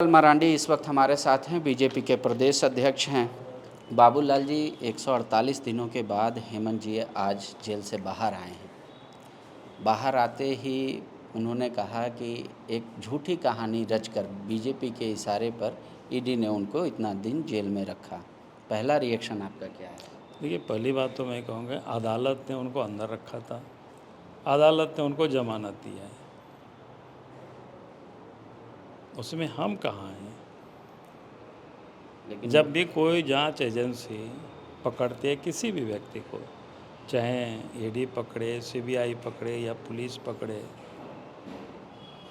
मरांडी इस वक्त हमारे साथ हैं, बीजेपी के प्रदेश अध्यक्ष हैं। बाबूलाल जी, 148 दिनों के बाद हेमंत जी आज जेल से बाहर आए हैं। बाहर आते ही उन्होंने कहा कि एक झूठी कहानी रचकर बीजेपी के इशारे पर ईडी ने उनको इतना दिन जेल में रखा। पहला रिएक्शन आपका क्या है? देखिए, पहली बात तो मैं कहूँगा, अदालत ने उनको अंदर रखा था, अदालत ने उनको जमानत दिया है, उसमें हम कहाँ हैं। लेकिन जब भी कोई जांच एजेंसी पकड़ती है किसी भी व्यक्ति को, चाहे ईडी पकड़े, सीबीआई पकड़े या पुलिस पकड़े,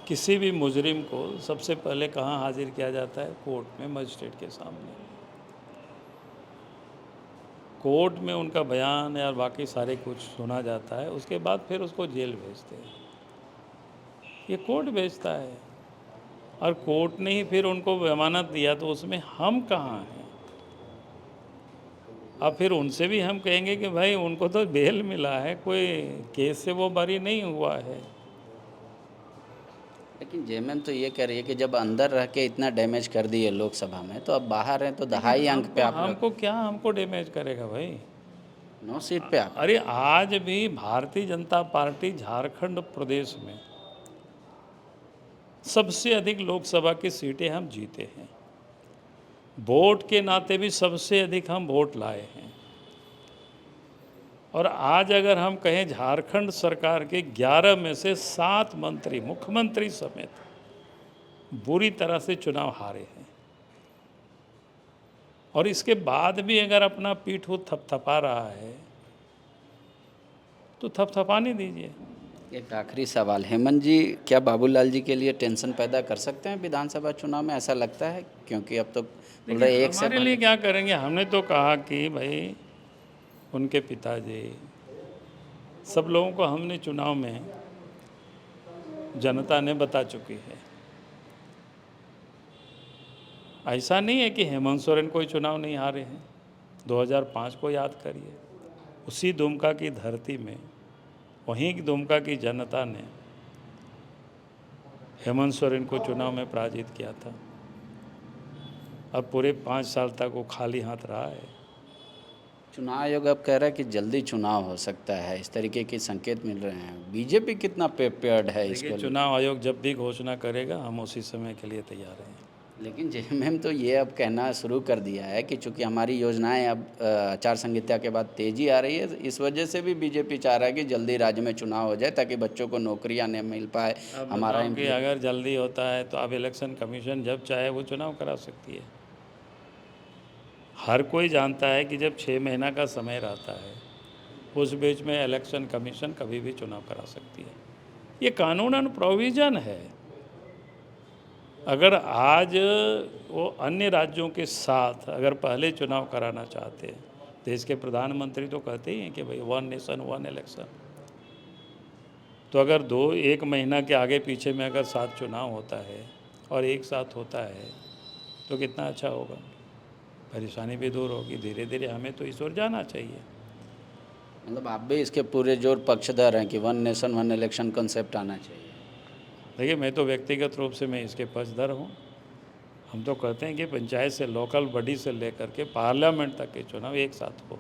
किसी भी मुजरिम को सबसे पहले कहाँ हाजिर किया जाता है? कोर्ट में, मजिस्ट्रेट के सामने। कोर्ट में उनका बयान या बाकी सारे कुछ सुना जाता है, उसके बाद फिर उसको जेल भेजते हैं। ये कोर्ट भेजता है और कोर्ट ने ही फिर उनको जमानत दिया, तो उसमें हम कहाँ हैं? अब फिर उनसे भी हम कहेंगे कि भाई उनको तो बेल मिला है, कोई केस से वो बरी नहीं हुआ है। लेकिन जेएमएम तो ये कह रही है कि जब अंदर रह के इतना डैमेज कर दिए लोकसभा में, तो अब बाहर हैं तो दहाई अंक पे आप हमको डैमेज करेगा भाई? 9 सीट पे आप। अरे आज भी भारतीय जनता पार्टी झारखंड प्रदेश में सबसे अधिक लोकसभा की सीटें हम जीते हैं, वोट के नाते भी सबसे अधिक हम वोट लाए हैं। और आज अगर हम कहें, झारखंड सरकार के 11 में से 7 मंत्री, मुख्यमंत्री समेत, बुरी तरह से चुनाव हारे हैं। और इसके बाद भी अगर अपना पीठ वो थपथपा रहा है तो थपथपाने दीजिए। एक आखिरी सवाल, हेमंत जी क्या बाबूलाल जी के लिए टेंशन पैदा कर सकते हैं विधानसभा चुनाव में, ऐसा लगता है? क्योंकि अब तो बोल रहे एक से हमारे लिए क्या करेंगे? हमने तो कहा कि भाई उनके पिताजी, सब लोगों को हमने चुनाव में जनता ने बता चुकी है। ऐसा नहीं है कि हेमंत सोरेन कोई चुनाव नहीं हारे हैं। 2005 को याद करिए, उसी दुमका की धरती में, वहीं की दुमका की जनता ने हेमंत सोरेन को चुनाव में पराजित किया था। अब पूरे 5 साल तक वो खाली हाथ रहा है। चुनाव आयोग अब कह रहा है कि जल्दी चुनाव हो सकता है, इस तरीके के संकेत मिल रहे हैं। बीजेपी कितना प्रिपेयर्ड है इसको? चुनाव आयोग जब भी घोषणा करेगा हम उसी समय के लिए तैयार हैं। लेकिन जेएमएम तो ये अब कहना शुरू कर दिया है कि चूंकि हमारी योजनाएं अब आचार संहिता के बाद तेजी आ रही है, इस वजह से भी बीजेपी चाह रहा है कि जल्दी राज्य में चुनाव हो जाए ताकि बच्चों को नौकरियां न मिल पाए। हमारा अगर जल्दी होता है तो अब इलेक्शन कमीशन जब चाहे वो चुनाव करा सकती है। हर कोई जानता है कि जब 6 महीना का समय रहता है, उस बीच में इलेक्शन कमीशन कभी भी चुनाव करा सकती है। ये कानूनन प्रोविज़न है। अगर आज वो अन्य राज्यों के साथ अगर पहले चुनाव कराना चाहते हैं, देश के प्रधानमंत्री तो कहते ही हैं कि भाई 1 नेशन 1 इलेक्शन, तो अगर 1 महीना के आगे पीछे में अगर 7 चुनाव होता है और एक साथ होता है तो कितना अच्छा होगा। परेशानी भी दूर होगी। धीरे धीरे हमें तो इस ओर जाना चाहिए। मतलब आप भी इसके पूरे जोर पक्षधर हैं कि 1 नेशन 1 इलेक्शन कॉन्सेप्ट आना चाहिए? देखिए, मैं तो व्यक्तिगत रूप से मैं इसके पक्षधर हूँ। हम तो कहते हैं कि पंचायत से, लोकल बॉडी से लेकर के पार्लियामेंट तक के चुनाव एक साथ हो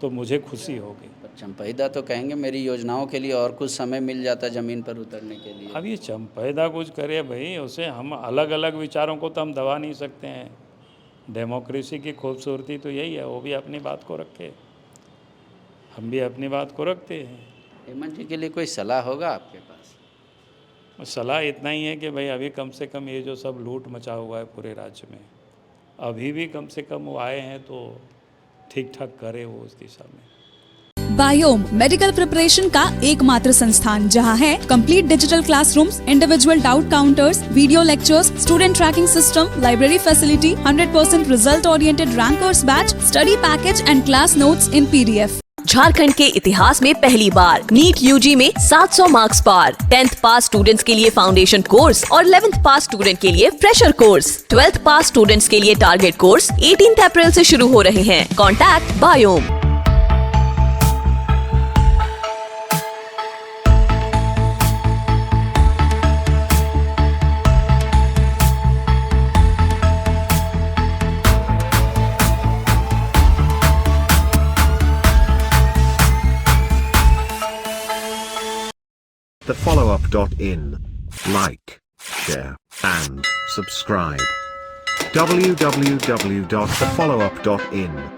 तो मुझे खुशी होगी। चंपैदा तो कहेंगे मेरी योजनाओं के लिए और कुछ समय मिल जाता ज़मीन पर उतरने के लिए। अब ये चंपैदा कुछ करे भाई, उसे हम अलग अलग विचारों को तो हम दबा नहीं सकते हैं। डेमोक्रेसी की खूबसूरती तो यही है, वो भी अपनी बात को रखे, हम भी अपनी बात को रखते हैं। हेमंत जी के लिए कोई सलाह होगा आपके पास? सलाह इतना ही है कि भाई अभी कम से कम ये जो सब लूट मचा हुआ है पूरे राज्य में, अभी भी कम से कम वो आए हैं तो ठीक ठाक करे वो उस दिशा में। बायोम मेडिकल प्रिपरेशन का एकमात्र संस्थान जहां है complete digital classrooms, individual doubt counters, video lectures, student tracking system, library facility, 100% result oriented rankers batch, study package and class notes in PDF। Jharkhand के इतिहास में पहली बार नीट UG में 700 मार्क्स पार। 10th पास स्टूडेंट्स के लिए फाउंडेशन कोर्स और 11th पास student के लिए फ्रेशर कोर्स। 12th पास स्टूडेंट्स के लिए टारगेट कोर्स 18 अप्रैल से शुरू हो रहे हैं। Contact biome. thefollowup.in. Like, share, and subscribe. www.thefollowup.in